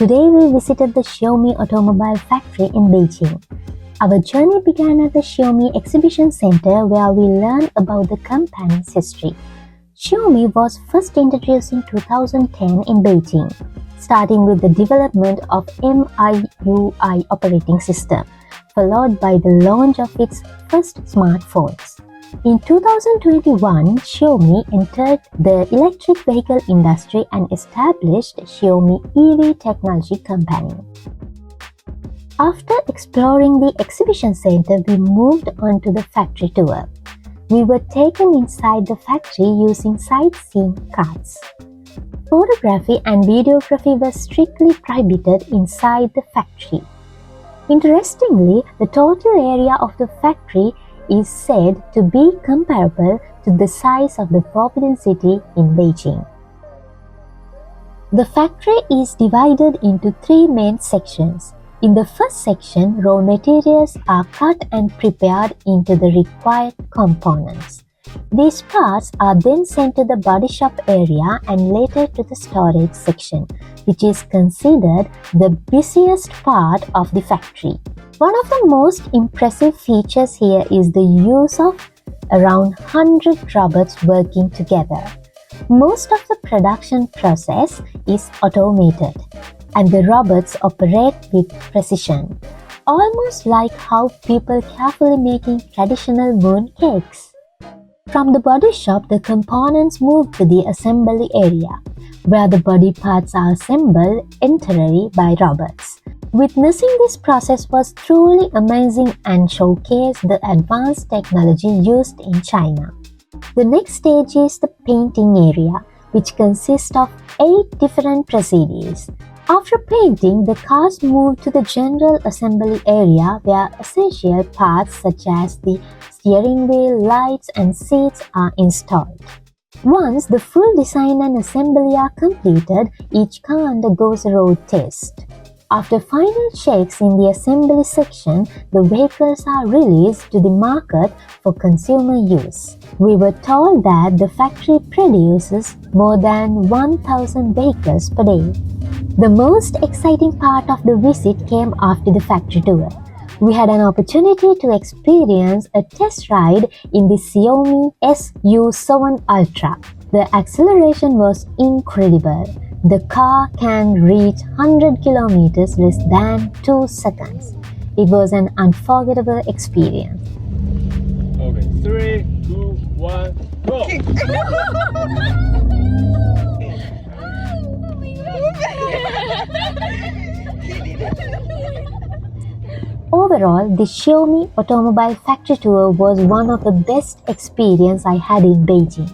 Today we visited the Xiaomi Automobile Factory in Beijing. Our journey began at the Xiaomi Exhibition Center where we learned about the company's history. Xiaomi was first introduced in 2010 in Beijing, starting with the development of MIUI operating system, followed by the launch of its first smartphones. In 2021, Xiaomi entered the electric vehicle industry and established Xiaomi EV technology company. After exploring the exhibition center, we moved on to the factory tour. We were taken inside the factory using sightseeing carts. Photography and videography were strictly prohibited inside the factory. Interestingly, the total area of the factory is said to be comparable to the size of the Forbidden City in Beijing. The factory is divided into three main sections. In the first section, raw materials are cut and prepared into the required components. These parts are then sent to the body shop area and later to the storage section, which is considered the busiest part of the factory. One of the most impressive features here is the use of around 100 robots working together. Most of the production process is automated, and the robots operate with precision, almost like how people carefully making traditional moon cakes. From the body shop, the components move to the assembly area, where the body parts are assembled entirely by robots. Witnessing this process was truly amazing and showcased the advanced technology used in China. The next stage is the painting area, which consists of 8 different procedures. After painting, the cars move to the general assembly area where essential parts such as the steering wheel, lights, and seats are installed. Once the full design and assembly are completed, each car undergoes a road test. After final checks in the assembly section, the vehicles are released to the market for consumer use. We were told that the factory produces more than 1,000 vehicles per day. The most exciting part of the visit came after the factory tour. We had an opportunity to experience a test ride in the Xiaomi SU7 Ultra. The acceleration was incredible. The car can reach 100 kilometers less than 2 seconds. It was an unforgettable experience. Okay, 3, 2, 1, go! Overall, the Xiaomi Automobile Factory Tour was one of the best experiences I had in Beijing.